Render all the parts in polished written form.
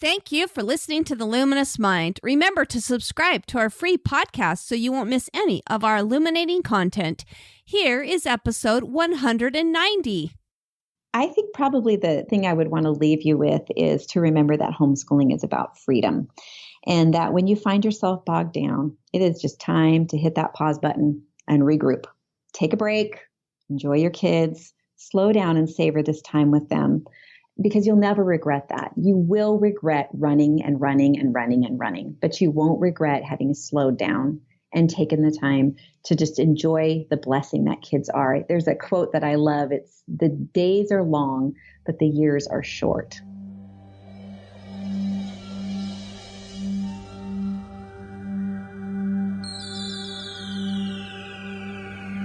Thank you for listening to The Luminous Mind. Remember to subscribe to our free podcast so you won't miss any of our illuminating content. Here is episode 190. I think probably the thing I would want to leave you with is to remember that homeschooling is about freedom, and that when you find yourself bogged down, it is just time to hit that pause button and regroup. Take a break, enjoy your kids, slow down and savor this time with them, because you'll never regret that. You will regret running and running and running and running, but you won't regret having slowed down and taken the time to just enjoy the blessing that kids are. There's a quote that I love. It's, "The days are long, but the years are short."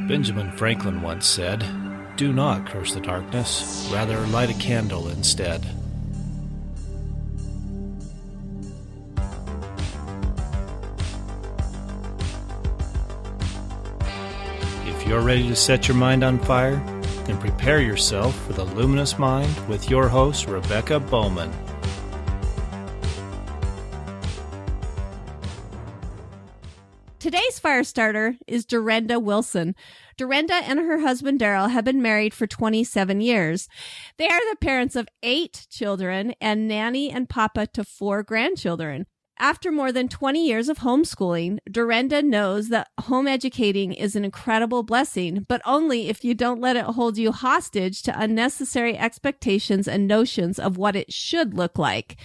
Benjamin Franklin once said, "Do not curse the darkness, rather light a candle instead." If you're ready to set your mind on fire, then prepare yourself for the Luminous Mind with your host, Rebecca Bowman. Today's fire starter is Durenda Wilson. Durenda and her husband Darryl have been married for 27 years. They are the parents of 8 children and nanny and papa to 4 grandchildren. After more than 20 years of homeschooling, Durenda knows that home educating is an incredible blessing, but only if you don't let it hold you hostage to unnecessary expectations and notions of what it should look like.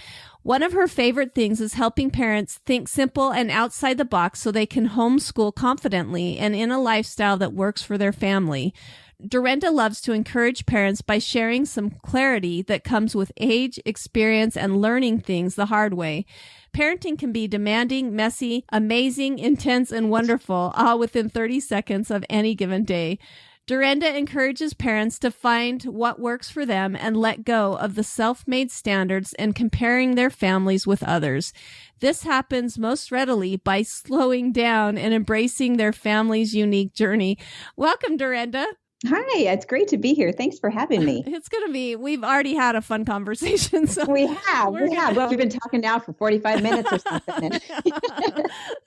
One of her favorite things is helping parents think simple and outside the box so they can homeschool confidently and in a lifestyle that works for their family. Durenda loves to encourage parents by sharing some clarity that comes with age, experience, and learning things the hard way. Parenting can be demanding, messy, amazing, intense, and wonderful, all within 30 seconds of any given day. Durenda encourages parents to find what works for them and let go of the self-made standards and comparing their families with others. This happens most readily by slowing down and embracing their family's unique journey. Welcome, Durenda. Hi, it's great to be here. Thanks for having me. It's going to be, we've already had a fun conversation. So we have. Well, we've been talking now for 45 minutes or something.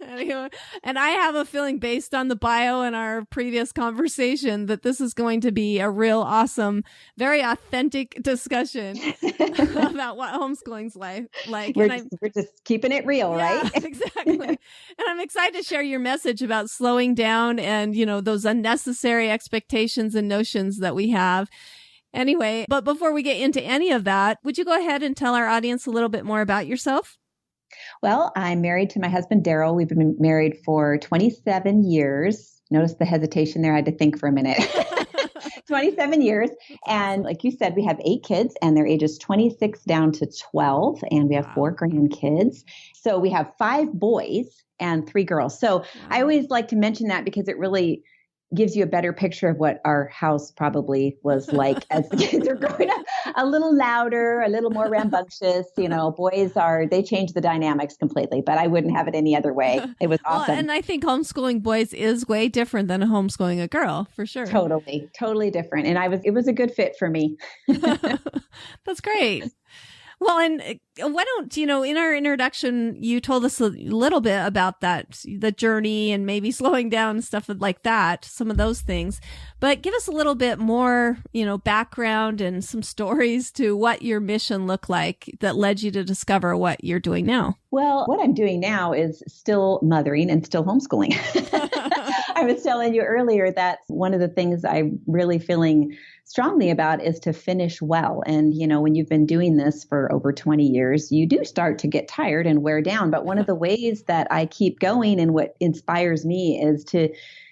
Anyway, and I have a feeling based on the bio and our previous conversation that this is going to be a real awesome, very authentic discussion about what homeschooling's like. We're just keeping it real, yeah, right? Exactly. And I'm excited to share your message about slowing down and, those unnecessary expectations and notions that we have. Anyway, but before we get into any of that, would you go ahead and tell our audience a little bit more about yourself? Well, I'm married to my husband, Darryl. We've been married for 27 years. Notice the hesitation there. I had to think for a minute. 27 years. And like you said, we have 8 kids and their ages 26 down to 12. And we have 4 grandkids. So we have 5 boys and 3 girls. So I always like to mention that because it really gives you a better picture of what our house probably was like as the kids are growing up. A little louder, a little more rambunctious. Boys they change the dynamics completely, but I wouldn't have it any other way. It was awesome. Well, and I think homeschooling boys is way different than homeschooling a girl, for sure. Totally different. And it was a good fit for me. That's great. Well, and why don't, in our introduction, you told us a little bit about that, the journey and maybe slowing down and stuff like that, some of those things. But give us a little bit more, background and some stories to what your mission looked like that led you to discover what you're doing now. Well, what I'm doing now is still mothering and still homeschooling. I was telling you earlier that one of the things I'm really feeling strongly about is to finish well. And, when you've been doing this for over 20 years, you do start to get tired and wear down. But one of the ways that I keep going and what inspires me is to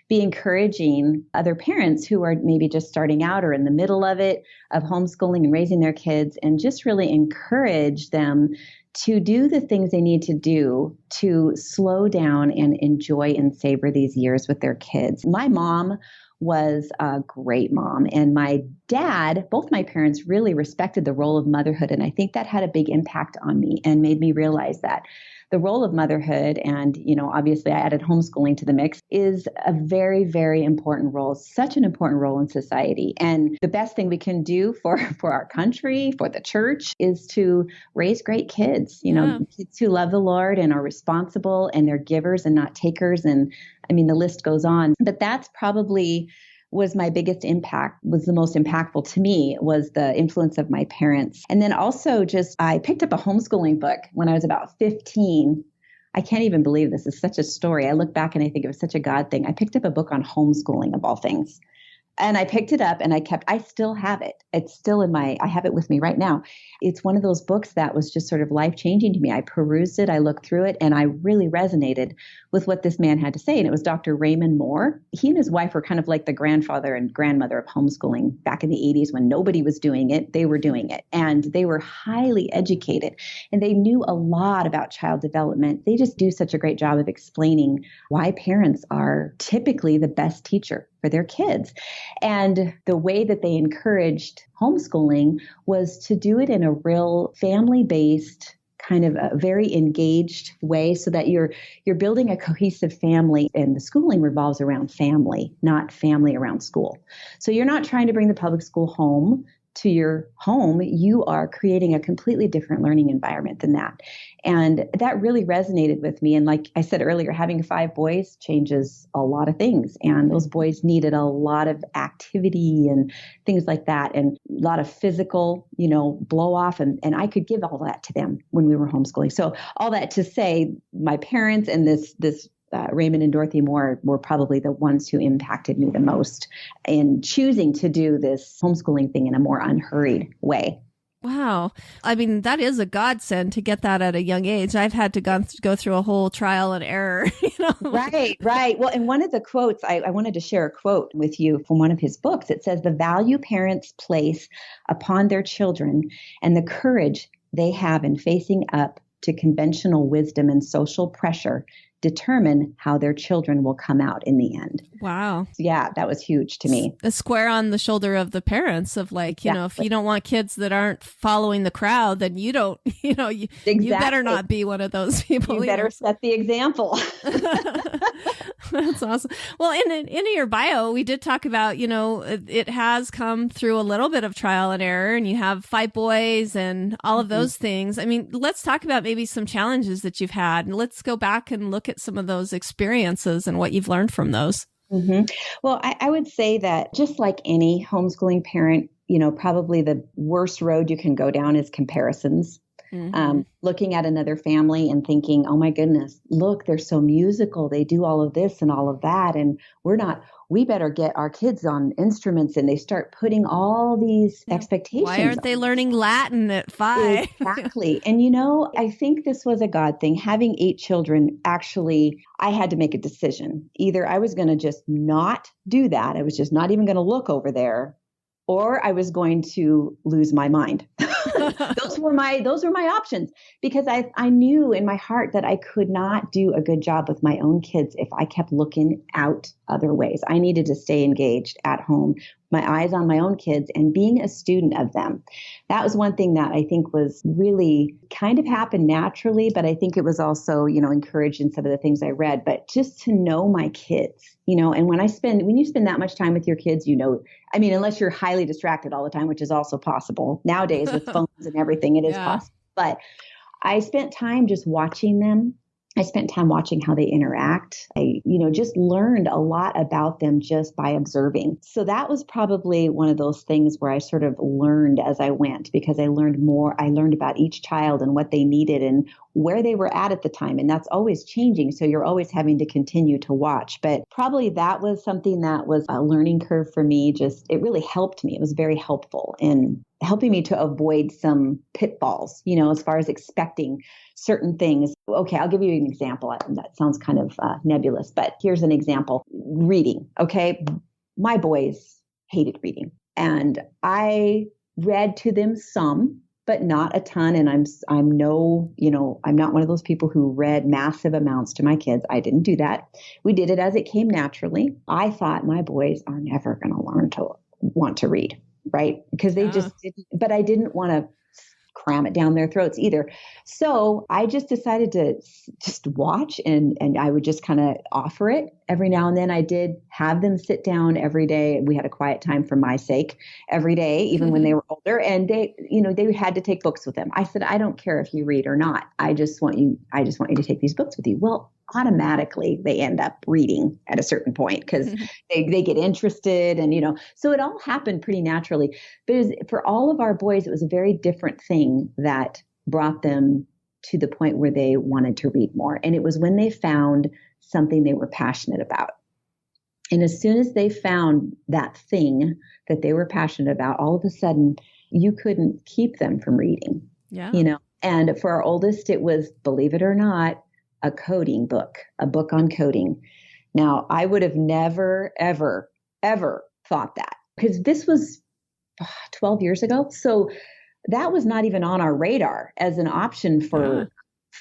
be encouraging other parents who are maybe just starting out or in the middle of homeschooling and raising their kids, and just really encourage them to do the things they need to do to slow down and enjoy and savor these years with their kids. My mom was a great mom. And my dad, both my parents really respected the role of motherhood. And I think that had a big impact on me and made me realize that the role of motherhood, and, obviously I added homeschooling to the mix, is a very, very important role, such an important role in society. And the best thing we can do for our country, for the church, is to raise great kids, kids who love the Lord and are responsible and they're givers and not takers. And I mean, the list goes on. But that's probably was my biggest impact, was the most impactful to me, was the influence of my parents. And then also I picked up a homeschooling book when I was about 15. I can't even believe this is such a story. I look back and I think it was such a God thing. I picked up a book on homeschooling of all things. And I picked it up and I still have it. It's still I have it with me right now. It's one of those books that was just sort of life-changing to me. I perused it, I looked through it, and I really resonated with what this man had to say. And it was Dr. Raymond Moore. He and his wife were kind of like the grandfather and grandmother of homeschooling back in the 80s when nobody was doing it. They were doing it. And they were highly educated and they knew a lot about child development. They just do such a great job of explaining why parents are typically the best teacher for their kids. And the way that they encouraged homeschooling was to do it in a real family-based, kind of a very engaged way, so that you're building a cohesive family, and the schooling revolves around family, not family around school. So you're not trying to bring the public school home to your home. You are creating a completely different learning environment than that. And that really resonated with me. And like I said earlier, having 5 boys changes a lot of things. And those boys needed a lot of activity and things like that, and a lot of physical, blow off. And I could give all that to them when we were homeschooling. So all that to say, my parents and this Raymond and Dorothy Moore were probably the ones who impacted me the most in choosing to do this homeschooling thing in a more unhurried way. Wow. I mean, that is a godsend to get that at a young age. I've had to go through a whole trial and error. Right. Well, and one of the quotes, I wanted to share a quote with you from one of his books. It says, "The value parents place upon their children and the courage they have in facing up to conventional wisdom and social pressure determine how their children will come out in the end." Wow. Yeah, that was huge to me. A square on the shoulder of the parents of if you don't want kids that aren't following the crowd, then you don't, you better not be one of those people. You better set the example. That's awesome. Well, in your bio, we did talk about, it has come through a little bit of trial and error, and you have 5 boys and all of those things. I mean, let's talk about maybe some challenges that you've had, and let's go back and look at some of those experiences and what you've learned from those. Mm-hmm. Well, I would say that just like any homeschooling parent, probably the worst road you can go down is comparisons. Mm-hmm. Looking at another family and thinking, oh my goodness, look, they're so musical. They do all of this and all of that. And we're not, we better get our kids on instruments. And they start putting all these expectations. Why aren't they learning Latin at 5? Exactly. And, I think this was a God thing. Having 8 children, actually, I had to make a decision. Either I was going to just not do that. I was just not even going to look over there, or I was going to lose my mind. Those were my options, because I knew in my heart that I could not do a good job with my own kids if I kept looking out other ways. I needed to stay engaged at home, my eyes on my own kids and being a student of them. That was one thing that I think was really kind of happened naturally, but I think it was also, encouraged in some of the things I read, but just to know my kids, and when you spend that much time with your kids, unless you're highly distracted all the time, which is also possible nowadays with phones and everything, it is possible. But I spent time just watching them. I spent time watching how they interact. I, just learned a lot about them just by observing. So that was probably one of those things where I sort of learned as I went, because I learned more. I learned about each child and what they needed and where they were at the time. And that's always changing. So you're always having to continue to watch. But probably that was something that was a learning curve for me. It really helped me. It was very helpful in helping me to avoid some pitfalls, as far as expecting certain things. Okay, I'll give you an example. That sounds kind of nebulous, but here's an example. Reading. Okay, my boys hated reading, and I read to them some. but not a ton. And I'm not one of those people who read massive amounts to my kids. I didn't do that. We did it as it came naturally. I thought my boys are never going to learn to want to read, right? Because they just didn't, but I didn't want to cram it down their throats either. So I just decided to just watch and I would just kind of offer it every now and then. I did have them sit down every day. We had a quiet time for my sake every day, even when they were older, and they had to take books with them. I said, I don't care if you read or not. I just want you to take these books with you. Well, automatically they end up reading at a certain point because they get interested and, so it all happened pretty naturally. But for all of our boys, it was a very different thing that brought them to the point where they wanted to read more. And it was when they found something they were passionate about. And as soon as they found that thing that they were passionate about, all of a sudden you couldn't keep them from reading, And for our oldest, it was, believe it or not, a coding book, a book on coding. Now, I would have never, ever, ever thought that because this was 12 years ago. So that was not even on our radar as an option for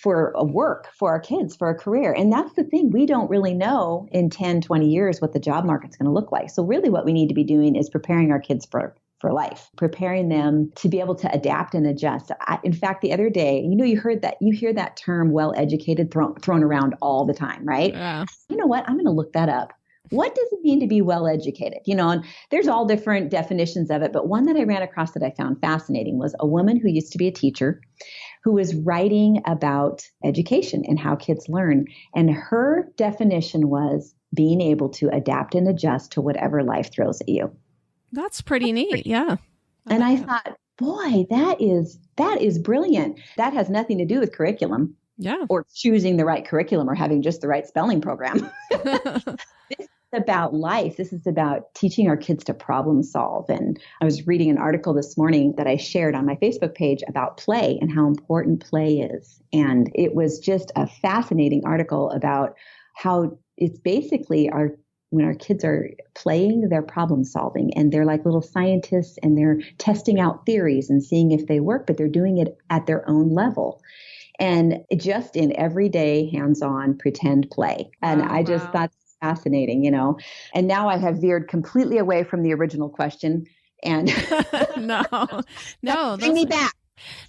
a work, for our kids, for a career. And that's the thing. We don't really know in 10, 20 years what the job market's going to look like. So really what we need to be doing is preparing our kids for life, preparing them to be able to adapt and adjust. In fact, the other day, you hear that term well-educated thrown around all the time, right? Yeah. You know what? I'm going to look that up. What does it mean to be well-educated? And there's all different definitions of it. But one that I ran across that I found fascinating was a woman who used to be a teacher who was writing about education and how kids learn. And her definition was being able to adapt and adjust to whatever life throws at you. That's pretty neat. Yeah. And I thought, boy, that is brilliant. That has nothing to do with curriculum. Yeah. Or choosing the right curriculum or having just the right spelling program. This is about life. This is about teaching our kids to problem solve. And I was reading an article this morning that I shared on my Facebook page about play and how important play is. And it was just a fascinating article about how it's basically when our kids are playing, they're problem solving and they're like little scientists and they're testing out theories and seeing if they work, but they're doing it at their own level. And just in everyday hands-on pretend play. And I just thought it's fascinating, and now I have veered completely away from the original question and no, bring me back.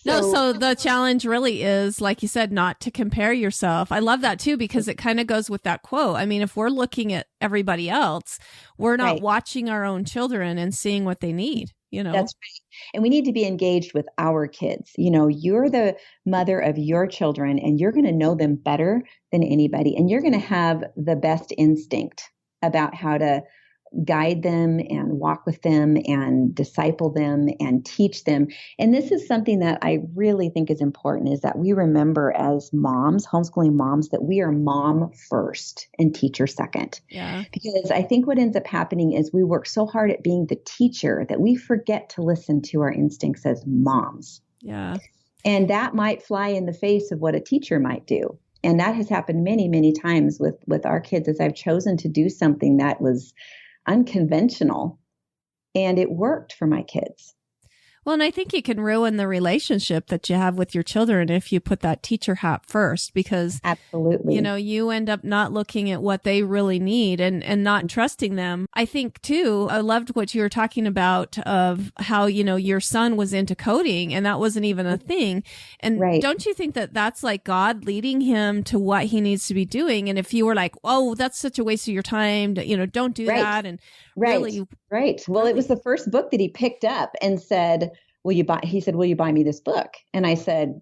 So the challenge really is, like you said, not to compare yourself. I love that too, because it kind of goes with that quote. I mean, if we're looking at everybody else, we're not watching our own children and seeing what they need, That's right. And we need to be engaged with our kids. You're the mother of your children and you're going to know them better than anybody. And you're going to have the best instinct about how to guide them and walk with them and disciple them and teach them. And this is something that I really think is important, is that we remember as moms, homeschooling moms, that we are mom first and teacher second. Yeah. Because I think what ends up happening is we work so hard at being the teacher that we forget to listen to our instincts as moms. Yeah. And that might fly in the face of what a teacher might do. And that has happened many, many times with our kids, as I've chosen to do something that was unconventional, and it worked for my kids. Well, and I think it can ruin the relationship that you have with your children if you put that teacher hat first, because absolutely, you end up not looking at what they really need and not trusting them. I think too, I loved what you were talking about of how, your son was into coding and that wasn't even a thing. And don't you think that that's like God leading him to what he needs to be doing? And if you were like, oh, that's such a waste of your time, don't do that. And really. Right. Well, it was the first book that he picked up and said, he said, will you buy me this book? And I said,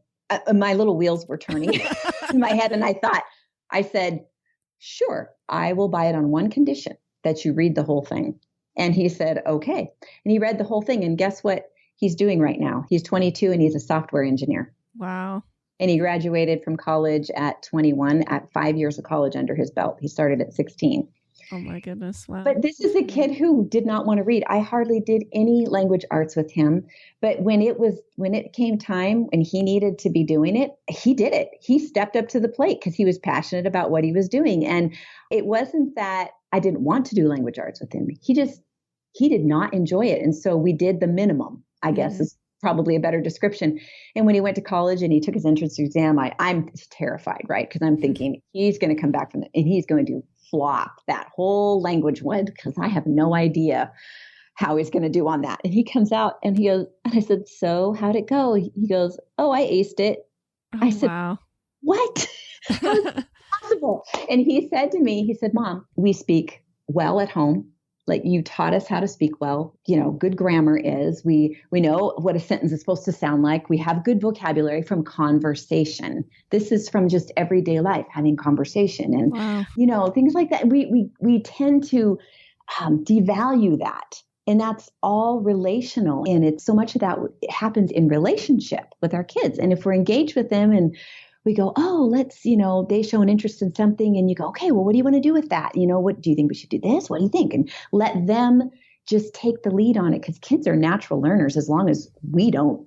my little wheels were turning in my head. And I said, sure, I will buy it on one condition, that you read the whole thing. And he said, okay. And he read the whole thing. And guess what he's doing right now? He's 22 and he's a software engineer. Wow. And he graduated from college at 21, at 5 years of college under his belt. He started at 16. Oh my goodness. Wow. But this is a kid who did not want to read. I hardly did any language arts with him. But when it came time when he needed to be doing it, he did it. He stepped up to the plate because he was passionate about what he was doing. And it wasn't that I didn't want to do language arts with him. He did not enjoy it. And so we did the minimum, I guess, is probably a better description. And when he went to college and he took his entrance exam, I'm terrified, right? Because I'm thinking he's going to come back from it and he's going to flop that whole language one because I have no idea how he's going to do on that. And he comes out and he goes, and I said, so how'd it go? He goes, oh, I aced it. Oh, I said, wow. What? How is that possible? And he said to me, he said, Mom, we speak well at home. Like you taught us how to speak well. Good grammar is, we know what a sentence is supposed to sound like. We have good vocabulary from conversation. This is from just everyday life, having conversation and, wow. Things like that. We tend to devalue that. And that's all relational. And it's so much of that happens in relationship with our kids. And if we're engaged with them and we go, oh, let's, they show an interest in something and you go, okay, well, what do you want to do with that? What do you think we should do this? What do you think? And let them just take the lead on it because kids are natural learners as long as we don't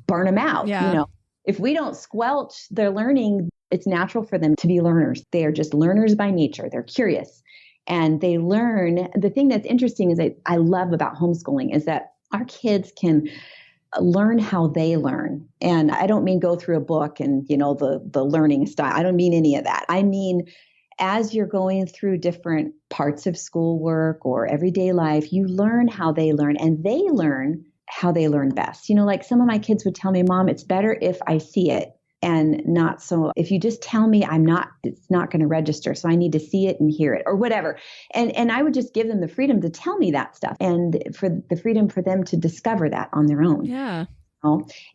burn them out. Yeah. If we don't squelch their learning, it's natural for them to be learners. They are just learners by nature. They're curious. And they learn. The thing that's interesting is that I love about homeschooling is that our kids can learn how they learn. And I don't mean go through a book and, the learning style. I don't mean any of that. I mean, as you're going through different parts of schoolwork or everyday life, you learn how they learn and they learn how they learn best. Like some of my kids would tell me, Mom, it's better if I see it. And not so if you just tell me it's not going to register. So I need to see it and hear it or whatever. And I would just give them the freedom to tell me that stuff and for the freedom for them to discover that on their own. Yeah.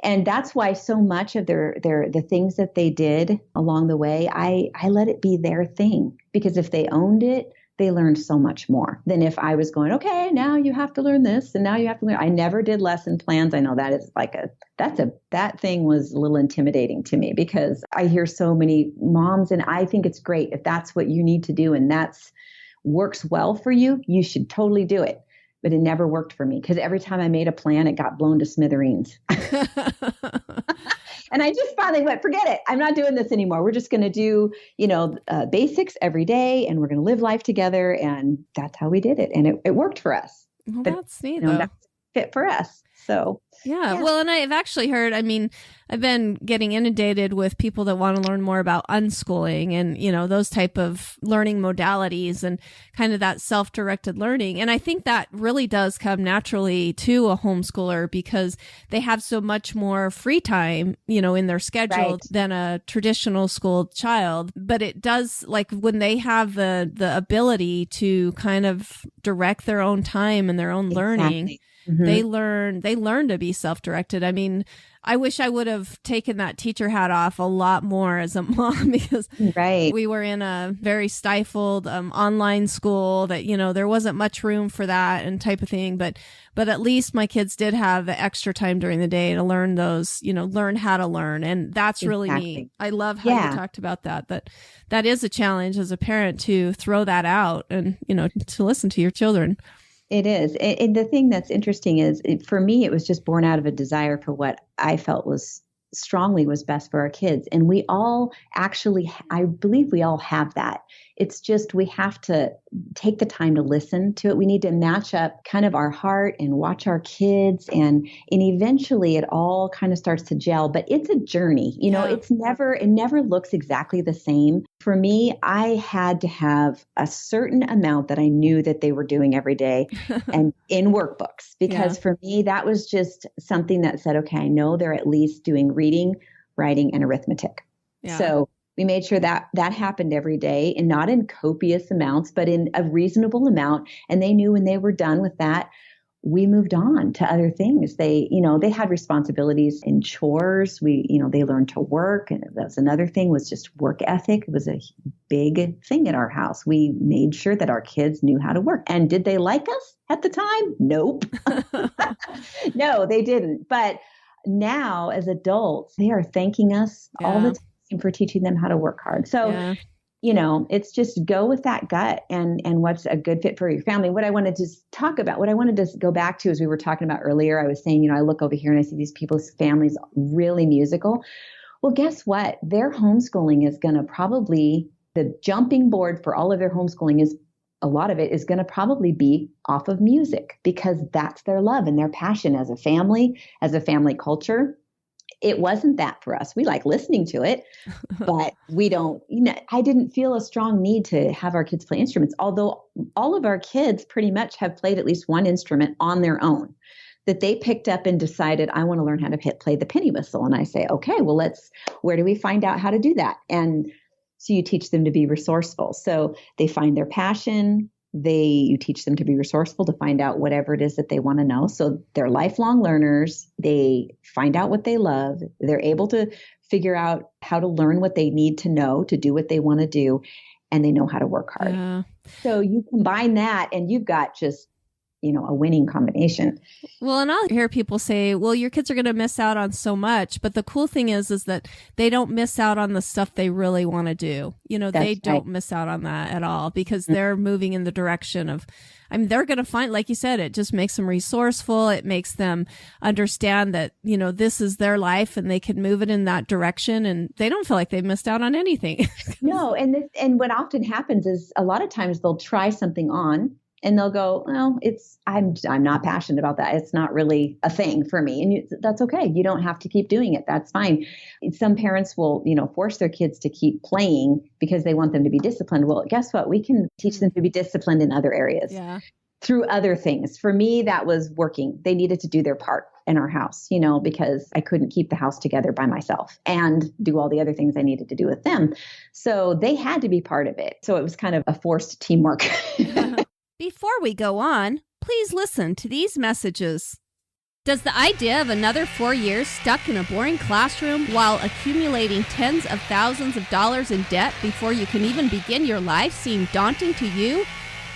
And that's why so much of the things that they did along the way, I let it be their thing because if they owned it, they learned so much more than if I was going, okay, now you have to learn this and now you have to learn. I never did lesson plans. I know that is that thing was a little intimidating to me because I hear so many moms and I think it's great if that's what you need to do and that's works well for you, you should totally do it. But it never worked for me because every time I made a plan, it got blown to smithereens. And I just finally went, forget it. I'm not doing this anymore. We're just going to do, basics every day and we're going to live life together. And that's how we did it. And it worked for us. Well, that's neat, though. That's fit for us. So, yeah. Well, and I've actually heard, I've been getting inundated with people that want to learn more about unschooling and, those type of learning modalities and kind of that self-directed learning. And I think that really does come naturally to a homeschooler because they have so much more free time, in their schedule than a traditional school child. But it does, like when they have the ability to kind of direct their own time and their own learning, mm-hmm. they learn to be self-directed. I wish I would have taken that teacher hat off a lot more as a mom because we were in a very stifled online school that, there wasn't much room for that and type of thing. But at least my kids did have the extra time during the day to learn those, learn how to learn. And that's really neat. I love how you talked about that is a challenge as a parent to throw that out and, to listen to your children. It is. And the thing that's interesting is for me, it was just born out of a desire for what I felt was best for our kids. And we all actually, I believe we all have that. It's just we have to take the time to listen to it. We need to match up kind of our heart and watch our kids and eventually it all kind of starts to gel. But it's a journey. It never looks exactly the same. For me, I had to have a certain amount that I knew that they were doing every day and in workbooks because for me, that was just something that said, okay, I know they're at least doing reading, writing, and arithmetic. Yeah. So we made sure that happened every day and not in copious amounts, but in a reasonable amount. And they knew when they were done with that, we moved on to other things. They had responsibilities in chores. They learned to work. And that was another thing was just work ethic. It was a big thing at our house. We made sure that our kids knew how to work. And did they like us at the time? Nope. No, they didn't. But now as adults, they are thanking us all the time for teaching them how to work hard. So, it's just go with that gut and what's a good fit for your family. What I wanted to go back to as we were talking about earlier, I was saying, I look over here and I see these people's families really musical. Well, guess what? Their homeschooling is going to probably, the jumping board for all of their homeschooling is a lot of it is going to probably be off of music because that's their love and their passion as a family culture. It wasn't that for us. We like listening to it, but we don't, I didn't feel a strong need to have our kids play instruments, although all of our kids pretty much have played at least one instrument on their own that they picked up and decided, I want to learn how to play the penny whistle. And I say, okay, well, where do we find out how to do that? And so you teach them to be resourceful. So they find their passion. You teach them to be resourceful, to find out whatever it is that they want to know. So they're lifelong learners. They find out what they love. They're able to figure out how to learn what they need to know to do what they want to do. And they know how to work hard. Yeah. So you combine that and you've got just, a winning combination. Well, and I'll hear people say, well, your kids are going to miss out on so much. But the cool thing is that they don't miss out on the stuff they really want to do. They don't miss out on that at all because they're moving in the direction of, they're going to find, like you said, it just makes them resourceful. It makes them understand that, this is their life and they can move it in that direction and they don't feel like they've missed out on anything. No. And what often happens is a lot of times they'll try something on and they'll go, well, I'm not passionate about that. It's not really a thing for me. And that's okay. You don't have to keep doing it. That's fine. Some parents will, force their kids to keep playing because they want them to be disciplined. Well, guess what? We can teach them to be disciplined in other areas through other things. For me, that was working. They needed to do their part in our house, because I couldn't keep the house together by myself and do all the other things I needed to do with them. So they had to be part of it. So it was kind of a forced teamwork. Before we go on, please listen to these messages. Does the idea of another 4 years stuck in a boring classroom while accumulating tens of thousands of dollars in debt before you can even begin your life seem daunting to you?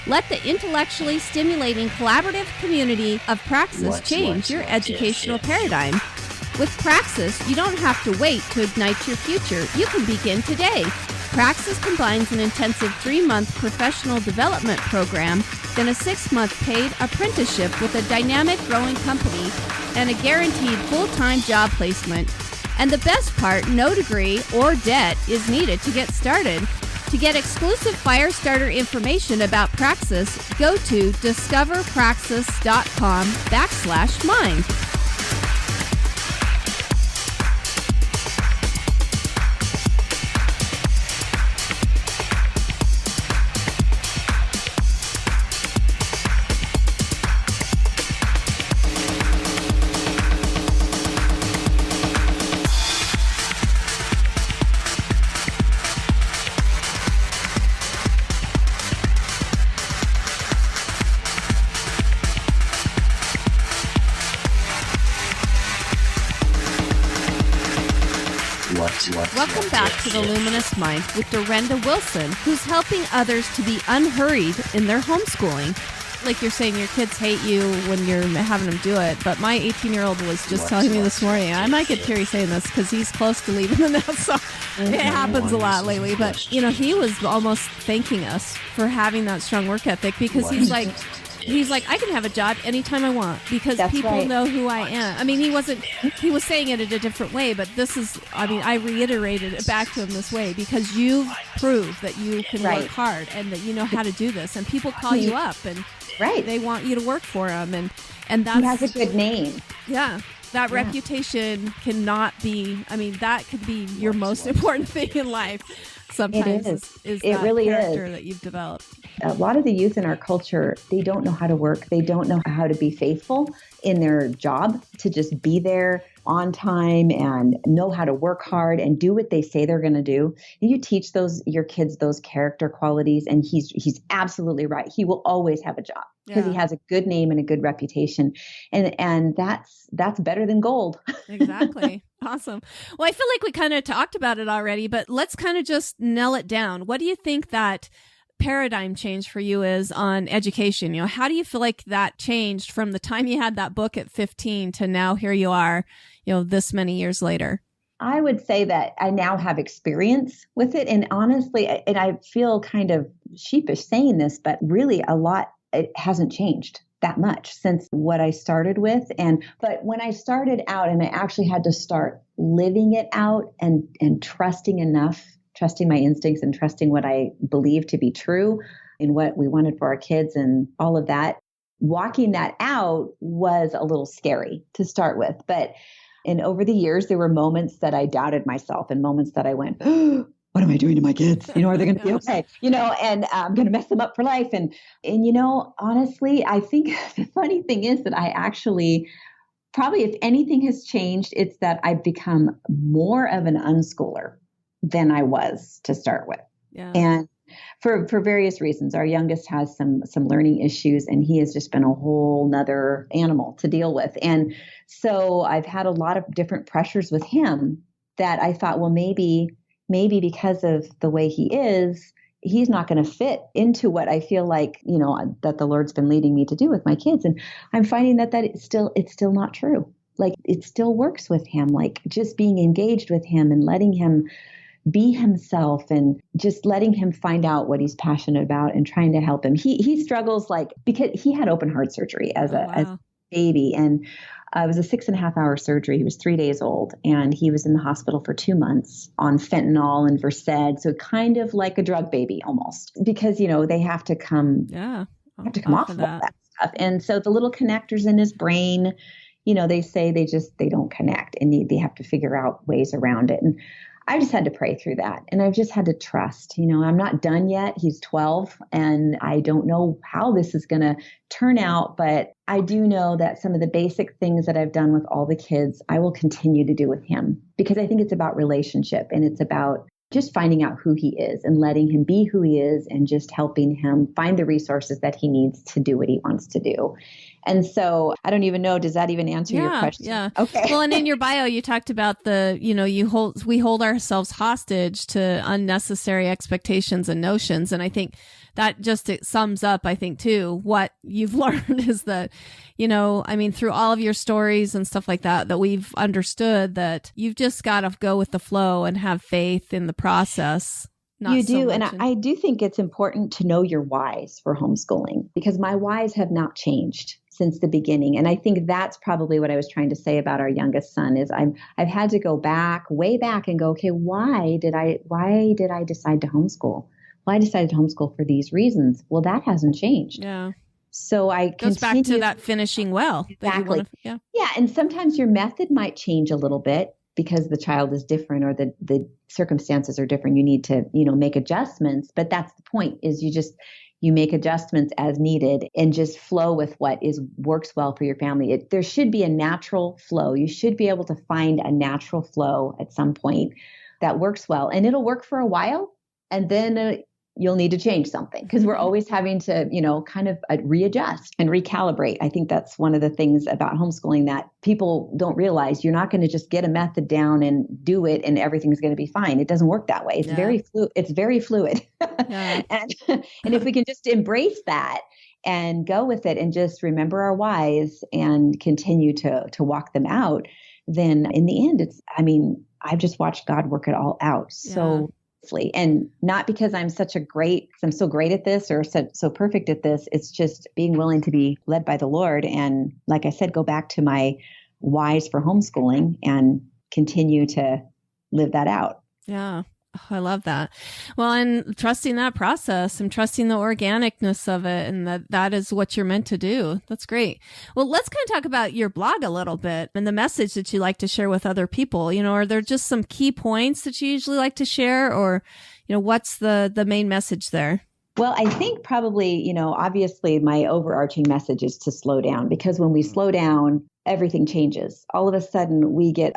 Let the intellectually stimulating collaborative community of Praxis change your educational paradigm. With Praxis, you don't have to wait to ignite your future. You can begin today. Praxis combines an intensive 3-month professional development program, then a 6-month paid apprenticeship with a dynamic growing company, and a guaranteed full-time job placement. And the best part, no degree or debt is needed to get started. To get exclusive Firestarter information about Praxis, go to discoverpraxis.com/mind. Welcome back to The Luminous Mind with Durenda Wilson, who's helping others to be unhurried in their homeschooling. Like you're saying, your kids hate you when you're having them do it, but my 18-year-old was just telling me this morning, I might get teary saying this because he's close to leaving the nest, so it happens a lot lately, but he was almost thanking us for having that strong work ethic because he's like, I can have a job anytime I want because people know who I am. He was saying it in a different way, but this is, I reiterated it back to him this way because you've proved that you can work hard and that you know how to do this. And people call you up and they want you to work for them. And that's, he has a good name. Yeah. That reputation cannot be, that could be your most important thing in life. Sometimes is that really character that you've developed. A lot of the youth in our culture, they don't know how to work. They don't know how to be faithful in their job, to just be there on time and know how to work hard and do what they say they're going to do. You teach your kids those character qualities, and he's absolutely right. He will always have a job because he has a good name and a good reputation, and that's better than gold. Exactly. Awesome. Well, I feel like we kind of talked about it already, but let's kind of just nail it down. What do you think that paradigm change for you is on education? How do you feel like that changed from the time you had that book at 15 to now here you are, this many years later? I would say that I now have experience with it. And honestly, and I feel kind of sheepish saying this, but really it hasn't changed that much since what I started with. But when I started out and I actually had to start living it out and trusting my instincts and trusting what I believe to be true, in what we wanted for our kids and all of that. Walking that out was a little scary to start with. And over the years, there were moments that I doubted myself and moments that I went, oh, what am I doing to my kids? Are they going to be okay? And I'm going to mess them up for life. And honestly, I think the funny thing is that I actually, probably if anything has changed, it's that I've become more of an unschooler than I was to start with. Yeah. And for various reasons. Our youngest has some learning issues, and he has just been a whole nother animal to deal with. And so I've had a lot of different pressures with him that I thought, well, maybe because of the way he is, he's not going to fit into what I feel like, that the Lord's been leading me to do with my kids. And I'm finding that it's still not true. Like, it still works with him, like just being engaged with him and letting him be himself and just letting him find out what he's passionate about and trying to help him. He struggles, because he had open heart surgery as a baby, and it was a 6.5-hour surgery. He was 3 days old, and he was in the hospital for 2 months on fentanyl and Versed. So kind of like a drug baby almost, because, they have to come, off of that stuff. And so the little connectors in his brain, they say they don't connect, and they have to figure out ways around it. And I just had to pray through that. And I've just had to trust, I'm not done yet. He's 12, and I don't know how this is going to turn out, but I do know that some of the basic things that I've done with all the kids, I will continue to do with him, because I think it's about relationship, and it's about just finding out who he is and letting him be who he is, and just helping him find the resources that he needs to do what he wants to do. And so I don't even know, does that even answer your question? Yeah. Okay. Well, and in your bio, you talked about we hold ourselves hostage to unnecessary expectations and notions. And I think that it sums up, I think, too, what you've learned is that, through all of your stories and stuff like that we've understood that you've just got to go with the flow and have faith in the process. You do. And I do think it's important to know your whys for homeschooling, because my whys have not changed since the beginning. And I think that's probably what I was trying to say about our youngest son is I've had to go way back and go, okay, why did I decide to homeschool? Well, I decided to homeschool for these reasons. Well, that hasn't changed. Yeah. So goes back to that finishing well. Exactly. Yeah. And sometimes your method might change a little bit because the child is different or the circumstances are different. You need to, make adjustments, but that's the point is you make adjustments as needed and just flow with what works well for your family. There should be a natural flow. You should be able to find a natural flow at some point that works well, and it'll work for a while. And then you'll need to change something because we're always having to, kind of readjust and recalibrate. I think that's one of the things about homeschooling that people don't realize. You're not going to just get a method down and do it and everything's going to be fine. It doesn't work that way. It's very fluid. Yeah. and if we can just embrace that and go with it and just remember our whys and continue to walk them out, then in the end, I've just watched God work it all out. So and not because I'm so great at this or so perfect at this. It's just being willing to be led by the Lord. And like I said, go back to my whys for homeschooling and continue to live that out. Yeah. Oh, I love that. Well, and trusting that process and trusting the organicness of it, and that is what you're meant to do. That's great. Well, let's kind of talk about your blog a little bit and the message that you like to share with other people. Are there just some key points that you usually like to share, or, what's the main message there? Well, I think probably, obviously my overarching message is to slow down, because when we slow down, everything changes. All of a sudden we get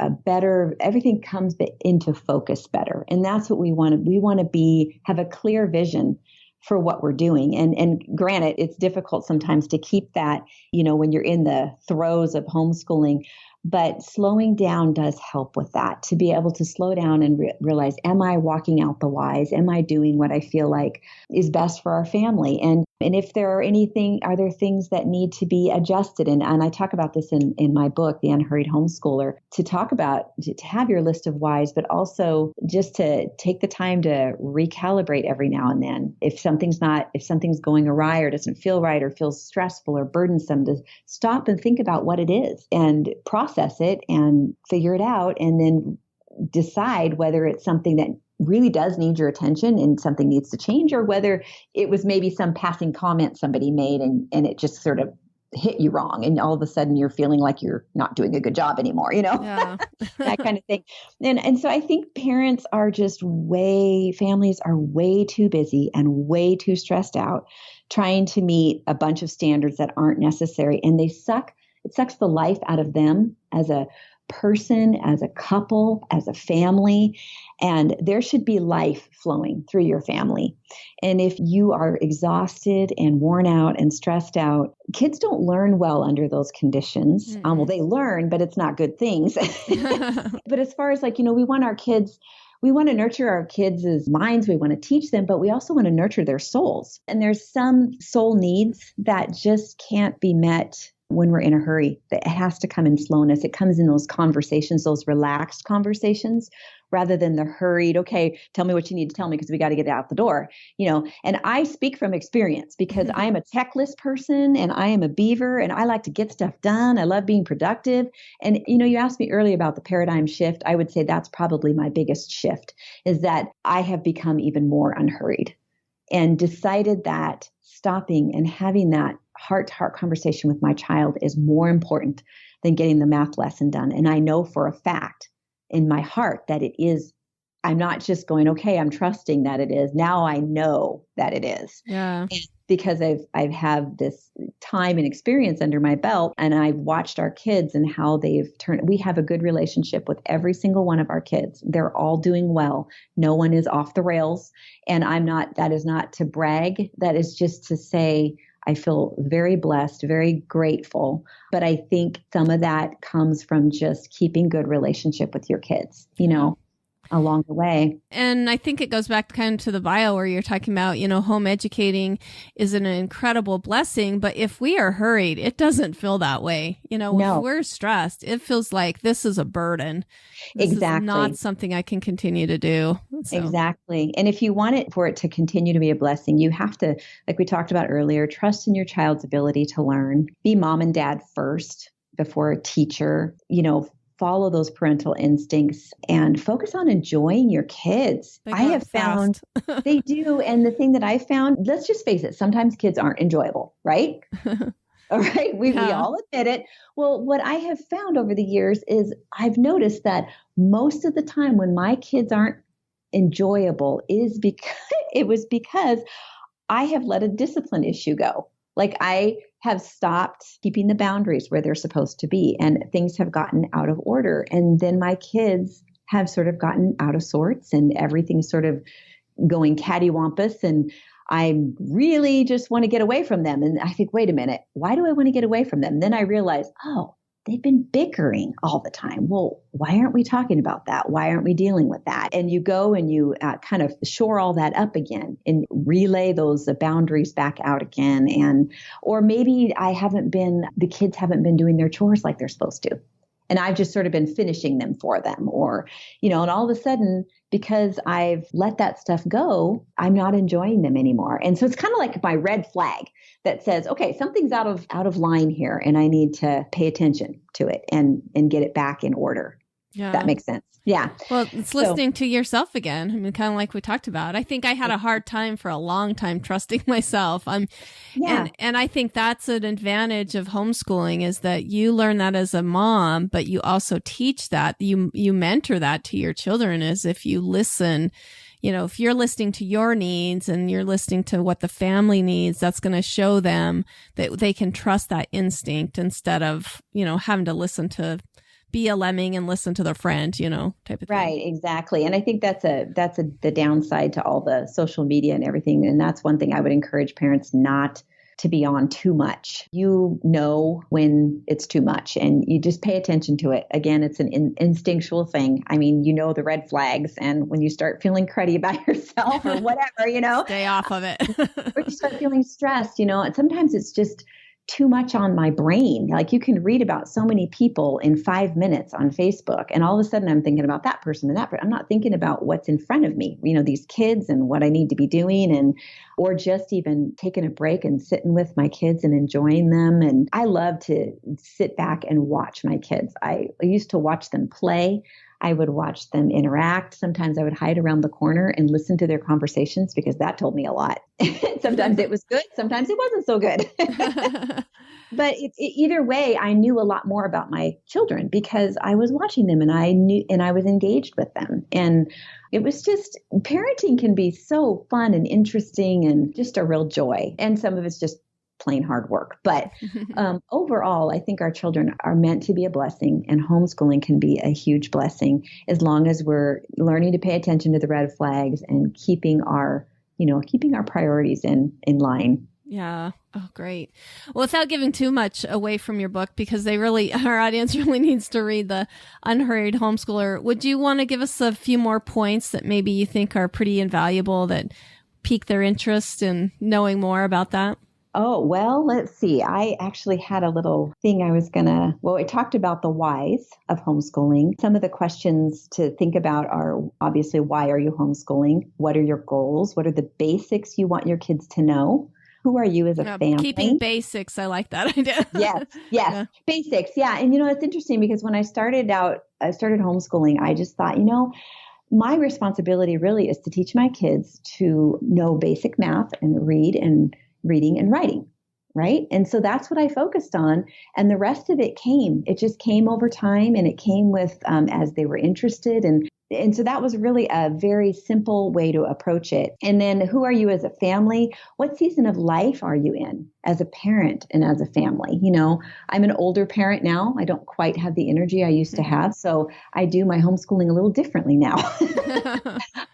everything comes into focus better. And that's what we want. We want to have a clear vision for what we're doing. And granted, it's difficult sometimes to keep that, when you're in the throes of homeschooling. But slowing down does help with that, to be able to slow down and realize, am I walking out the whys? Am I doing what I feel like is best for our family? And if there are there things that need to be adjusted? And I talk about this in my book, The Unhurried Homeschooler, to have your list of whys, but also just to take the time to recalibrate every now and then. If something's going awry or doesn't feel right or feels stressful or burdensome, to stop and think about what it is and process it and figure it out, and then decide whether it's something that really does need your attention and something needs to change, or whether it was maybe some passing comment somebody made and it just sort of hit you wrong. And all of a sudden you're feeling like you're not doing a good job anymore, Yeah. that kind of thing. And so I think families are way too busy and way too stressed out trying to meet a bunch of standards that aren't necessary. And it sucks the life out of them as a person, as a couple, as a family. And there should be life flowing through your family. And if you are exhausted and worn out and stressed out, kids don't learn well under those conditions. Mm-hmm. Well, they learn, but it's not good things. But as far as we want to nurture our kids' minds. We want to teach them, but we also want to nurture their souls. And there's some soul needs that just can't be met when we're in a hurry. It has to come in slowness. It comes in those conversations, those relaxed conversations, rather than the hurried, okay, tell me what you need to tell me because we got to get it out the door, And I speak from experience because I am a checklist person and I am a beaver and I like to get stuff done. I love being productive. And, you asked me earlier about the paradigm shift. I would say that's probably my biggest shift, is that I have become even more unhurried and decided that stopping and having that heart-to-heart conversation with my child is more important than getting the math lesson done. And I know for a fact in my heart that it is. I'm not just going, okay, I'm trusting that it is. Now I know that it is. Yeah. And because I've had this time and experience under my belt, and I've watched our kids and how they've turned. We have a good relationship with every single one of our kids. They're all doing well. No one is off the rails. And that is not to brag. That is just to say, I feel very blessed, very grateful. But I think some of that comes from just keeping good relationship with your kids, along the way. And I think it goes back kind of to the bio where you're talking about, home educating is an incredible blessing. But if we are hurried, it doesn't feel that way. No. If we're stressed, it feels like this is a burden. This Exactly. is not something I can continue to do. So. Exactly. And if you want for it to continue to be a blessing, you have to, like we talked about earlier, trust in your child's ability to learn. Be mom and dad first before a teacher, follow those parental instincts and focus on enjoying your kids. I have found they do. And the thing that I found, let's just face it, sometimes kids aren't enjoyable, right? All right. We all admit it. Well, what I have found over the years is I've noticed that most of the time when my kids aren't enjoyable it was because I have let a discipline issue go. Like I have stopped keeping the boundaries where they're supposed to be and things have gotten out of order. And then my kids have sort of gotten out of sorts and everything's sort of going cattywampus and I really just want to get away from them. And I think, wait a minute, why do I want to get away from them? Then I realize, they've been bickering all the time. Well, why aren't we talking about that? Why aren't we dealing with that? And you go and you kind of shore all that up again and relay those boundaries back out again. Or maybe the kids haven't been doing their chores like they're supposed to. And I've just sort of been finishing them for them and all of a sudden, because I've let that stuff go, I'm not enjoying them anymore. And so it's kind of like my red flag that says, okay, something's out of line here and I need to pay attention to it and get it back in order. Yeah. That makes sense. Yeah. Well, it's listening to yourself again. I mean, kind of like we talked about. I think I had a hard time for a long time trusting myself. And I think that's an advantage of homeschooling is that you learn that as a mom, but you also teach that. You mentor that to your children as if you listen. If you're listening to your needs and you're listening to what the family needs, that's going to show them that they can trust that instinct instead of, having to listen to be a lemming and listen to their friend, type of thing. Right, exactly. And I think that's the downside to all the social media and everything. And that's one thing I would encourage parents not to be on too much. You know when it's too much and you just pay attention to it. Again, it's an instinctual thing. I mean, the red flags. And when you start feeling cruddy about yourself or whatever, stay off of it. Or you start feeling stressed, and sometimes it's just too much on my brain. Like you can read about so many people in 5 minutes on Facebook. And all of a sudden I'm thinking about that person and that person. I'm not thinking about what's in front of me, these kids and what I need to be doing or just even taking a break and sitting with my kids and enjoying them. And I love to sit back and watch my kids. I used to watch them play. I would watch them interact. Sometimes I would hide around the corner and listen to their conversations because that told me a lot. Sometimes it was good. Sometimes it wasn't so good. But either way, I knew a lot more about my children because I was watching them and I was engaged with them. And it was just, parenting can be so fun and interesting and just a real joy. And some of it's just plain hard work. But overall, I think our children are meant to be a blessing, and homeschooling can be a huge blessing as long as we're learning to pay attention to the red flags and keeping our priorities in line. Yeah. Oh, great. Well, without giving too much away from your book, because our audience really needs to read the Unhurried Homeschooler, would you want to give us a few more points that maybe you think are pretty invaluable that pique their interest in knowing more about that? Oh, well, let's see. I actually had a little thing I talked about the whys of homeschooling. Some of the questions to think about are obviously, why are you homeschooling? What are your goals? What are the basics you want your kids to know? Who are you as a family? Keeping basics. I like that idea. Yes. Yeah. Basics. Yeah. And, it's interesting because when I started homeschooling, I just thought, my responsibility really is to teach my kids to know basic math and reading and writing. Right. And so that's what I focused on. And the rest of it just came over time, and it came with, as they were interested. And so that was really a very simple way to approach it. And then, who are you as a family? What season of life are you in as a parent and as a family? I'm an older parent now. I don't quite have the energy I used to have. So I do my homeschooling a little differently now.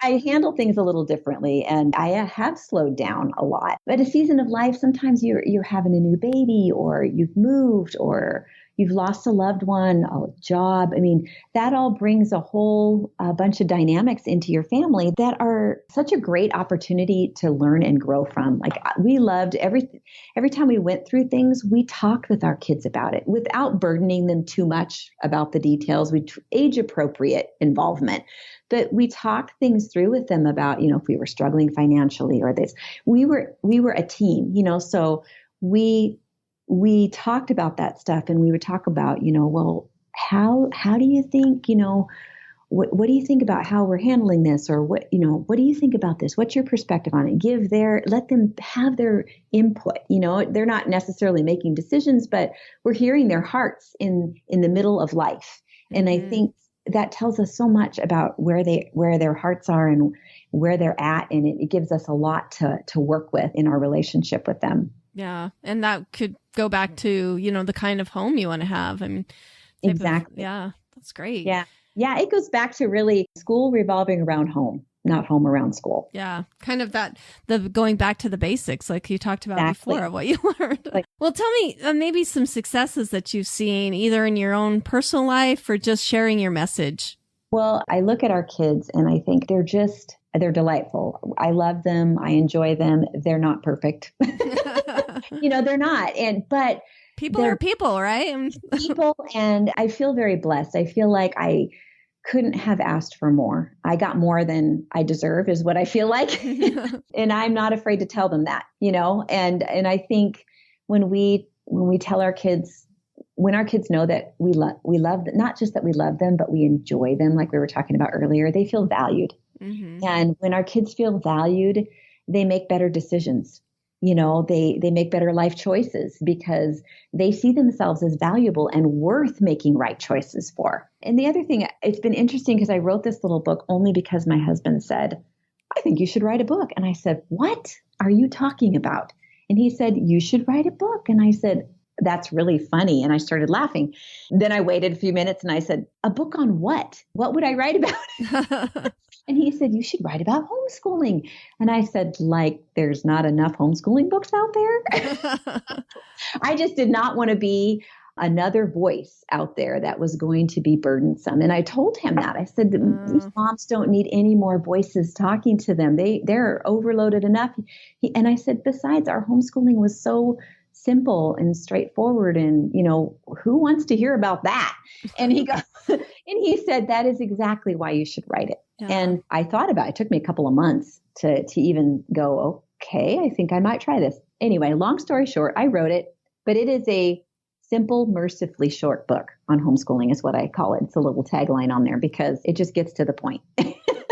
I handle things a little differently, and I have slowed down a lot. But a season of life, sometimes you're having a new baby, or you've moved, or you've lost a loved one, a job. I mean, that all brings a whole bunch of dynamics into your family that are such a great opportunity to learn and grow from. Like, we loved every time we went through things, we talked with our kids about it without burdening them too much about the details. Age appropriate involvement. But we talked things through with them about, if we were struggling financially or this. We were a team, so we talked about that stuff, and we would talk about, well, how do you think, what do you think about how we're handling this? Or what do you think about this? What's your perspective on it? Let them have their input. They're not necessarily making decisions, but we're hearing their hearts in the middle of life. And I think that tells us so much about where their hearts are and where they're at. And it gives us a lot to work with in our relationship with them. Yeah. And that could go back to, the kind of home you want to have. I mean, exactly. Yeah. That's great. Yeah. Yeah. It goes back to really school revolving around home, not home around school. Yeah. Kind of the going back to the basics, like you talked about before, what you learned. Well, tell me maybe some successes that you've seen either in your own personal life or just sharing your message. Well, I look at our kids and I think they're delightful. I love them. I enjoy them. They're not perfect. They're not. But people are people, right? People. And I feel very blessed. I feel like I couldn't have asked for more. I got more than I deserve is what I feel like. And I'm not afraid to tell them that, and I think when we tell our kids, when our kids know that we love them, not just that we love them, but we enjoy them, like we were talking about earlier, they feel valued. Mm-hmm. And when our kids feel valued, they make better decisions. They make better life choices because they see themselves as valuable and worth making right choices for. And the other thing, it's been interesting because I wrote this little book only because my husband said, I think you should write a book. And I said, what are you talking about? And he said, you should write a book. And I said, that's really funny. And I started laughing. Then I waited a few minutes and I said, a book on what? What would I write about? And he said, you should write about homeschooling. And I said, there's not enough homeschooling books out there. I just did not want to be another voice out there that was going to be burdensome. And I told him that. I said, these moms don't need any more voices talking to them. They're overloaded enough. And I said, besides, our homeschooling was so simple and straightforward. And, who wants to hear about that? And he said, that is exactly why you should write it. Yeah. And I thought about it. It took me a couple of months to even go, okay, I think I might try this. Anyway, long story short, I wrote it, but it is a simple, mercifully short book on homeschooling is what I call it. It's a little tagline on there because it just gets to the point.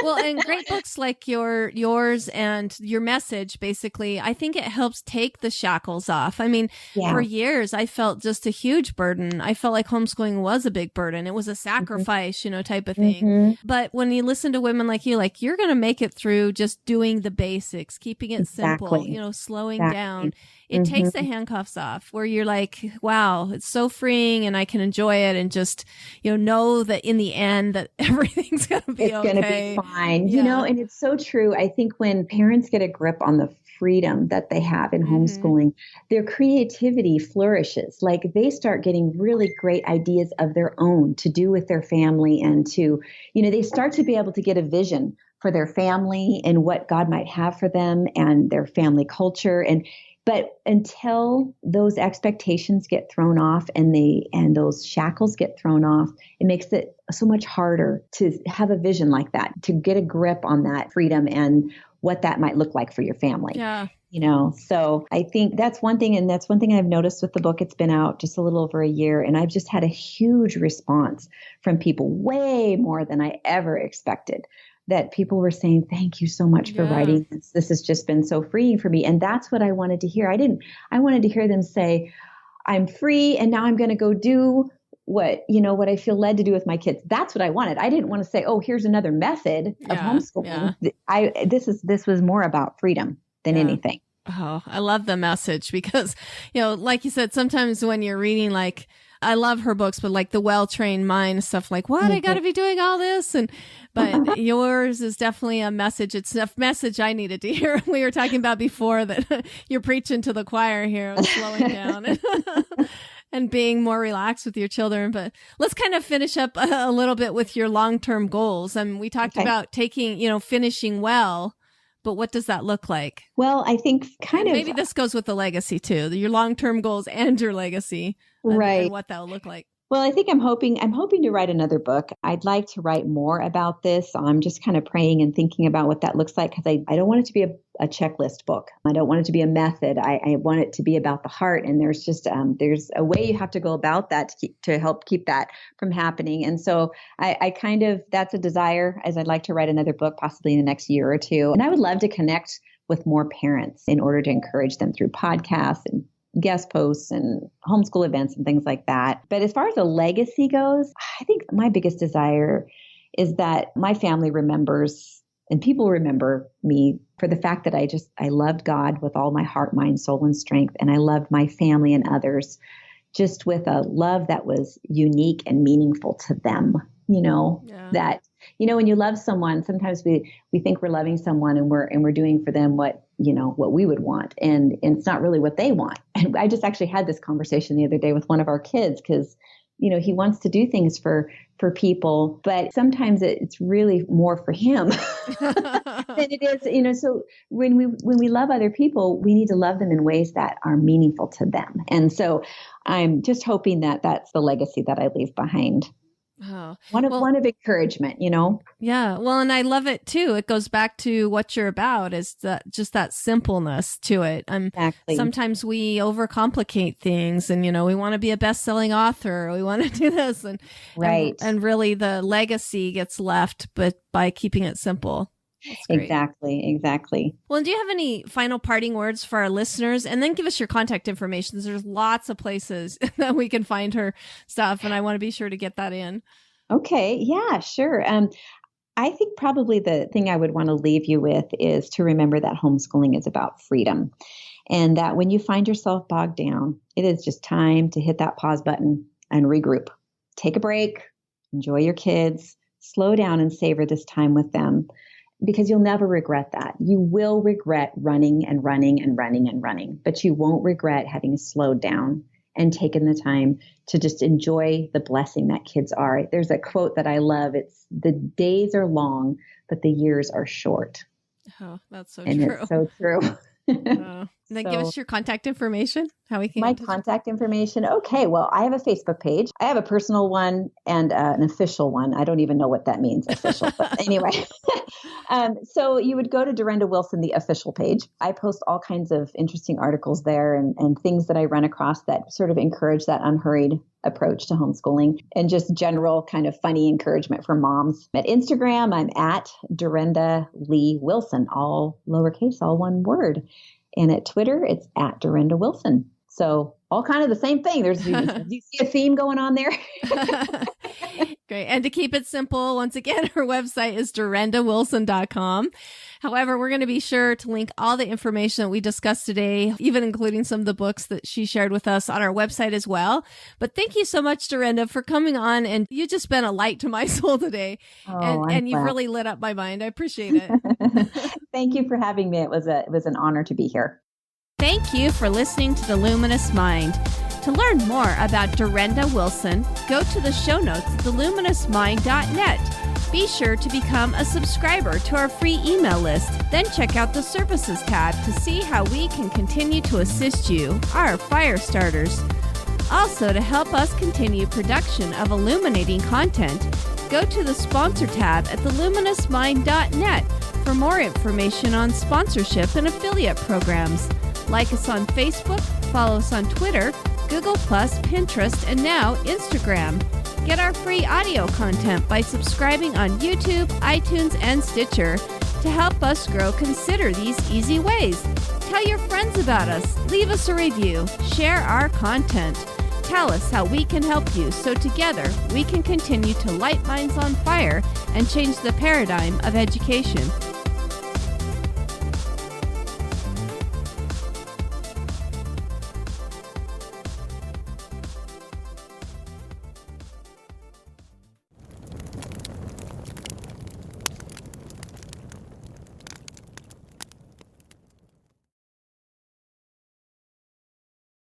Well, and great books like yours and your message, basically, I think it helps take the shackles off. I mean, for years, I felt just a huge burden. I felt like homeschooling was a big burden. It was a sacrifice, type of thing. But when you listen to women like you, like you're going to make it through just doing the basics, keeping it simple, slowing down. It takes the handcuffs off where you're like, wow, it's so freeing and I can enjoy it and just, know that in the end that everything's going to be okay. It's going to be fine, and it's so true. I think when parents get a grip on the freedom that they have in homeschooling, their creativity flourishes. Like they start getting really great ideas of their own to do with their family and to, they start to be able to get a vision for their family and what God might have for them and their family culture. But until those expectations get thrown off and those shackles get thrown off, it makes it so much harder to have a vision like that, to get a grip on that freedom and what that might look like for your family. Yeah. So I think that's one thing. And that's one thing I've noticed with the book. It's been out just a little over a year. And I've just had a huge response from people, way more than I ever expected, that people were saying, thank you so much for writing this. This has just been so freeing for me. And that's what I wanted to hear. I wanted to hear them say, I'm free and now I'm going to go do what I feel led to do with my kids. That's what I wanted. I didn't want to say, oh, here's another method of homeschooling. Yeah. This was more about freedom than anything. Oh, I love the message because, like you said, sometimes when you're reading, like, I love her books, but like the well-trained mind stuff, like, what? I got to be doing all this. But yours is definitely a message. It's a message I needed to hear. We were talking about before that you're preaching to the choir here of slowing down and being more relaxed with your children. But let's kind of finish up a little bit with your long-term goals. And we talked about finishing well. But what does that look like? Well, I think maybe this goes with the legacy too, your long-term goals and your legacy, right? And what that will look like. Well, I think I'm hoping to write another book. I'd like to write more about this. I'm just kind of praying and thinking about what that looks like because I don't want it to be a checklist book. I don't want it to be a method. I want it to be about the heart. And there's just there's a way you have to go about that to help keep that from happening. And so I kind of, that's a desire, as I'd like to write another book possibly in the next year or two. And I would love to connect with more parents in order to encourage them through podcasts and guest posts and homeschool events and things like that. But as far as a legacy goes, I think my biggest desire is that my family remembers and people remember me for the fact that I loved God with all my heart, mind, soul, and strength. And I loved my family and others just with a love that was unique and meaningful to them. That, when you love someone, sometimes we think we're loving someone and we're doing for them what we would want. And it's not really what they want. And I just actually had this conversation the other day with one of our kids because, he wants to do things for people, but sometimes it's really more for him than it is, so when we love other people, we need to love them in ways that are meaningful to them. And so I'm just hoping that that's the legacy that I leave behind. Oh, one of encouragement, Yeah. Well, and I love it too. It goes back to what you're about is just that simpleness to it. Exactly. Sometimes we overcomplicate things and, we want to be a best-selling author. We want to do this right. And really the legacy gets left, but by keeping it simple. Exactly. Well, do you have any final parting words for our listeners? And then give us your contact information. There's lots of places that we can find her stuff, and I want to be sure to get that in. Okay. Yeah, sure. I think probably the thing I would want to leave you with is to remember that homeschooling is about freedom, and that when you find yourself bogged down, it is just time to hit that pause button and regroup. Take a break, enjoy your kids, slow down and savor this time with them. Because you'll never regret that. You will regret running, but you won't regret having slowed down and taken the time to just enjoy the blessing that kids are. There's a quote that I love. It's the days are long, but the years are short. Oh, that's so and true. It's so true. Then give us your contact information, how we can My contact information. Okay, well, I have a Facebook page. I have a personal one and an official one. I don't even know what that means, official. But anyway, so you would go to Durenda Wilson, the official page. I post all kinds of interesting articles there and things that I run across that sort of encourage that unhurried approach to homeschooling and just general kind of funny encouragement for moms. At Instagram, I'm at Durenda Lee Wilson, all lowercase, all one word. And at Twitter, it's at Durenda Wilson. So all kind of the same thing. Do you see a theme going on there? Great. And to keep it simple, once again, her website is durendawilson.com. However, we're going to be sure to link all the information that we discussed today, even including some of the books that she shared with us on our website as well. But thank you so much, Durenda, for coming on. And you just been a light to my soul today. And you've really lit up my mind. I appreciate it. Thank you for having me. It was an honor to be here. Thank you for listening to The Luminous Mind. To learn more about Durenda Wilson, go to the show notes at theluminousmind.net. Be sure to become a subscriber to our free email list. Then check out the Services tab to see how we can continue to assist you, our fire starters. Also, to help us continue production of illuminating content, go to the Sponsor tab at theluminousmind.net for more information on sponsorship and affiliate programs. Like us on Facebook, follow us on Twitter, Google+, Pinterest, and now Instagram. Get our free audio content by subscribing on YouTube, iTunes, and Stitcher. To help us grow, consider these easy ways. Tell your friends about us, leave us a review, share our content. Tell us how we can help you so together we can continue to light minds on fire and change the paradigm of education.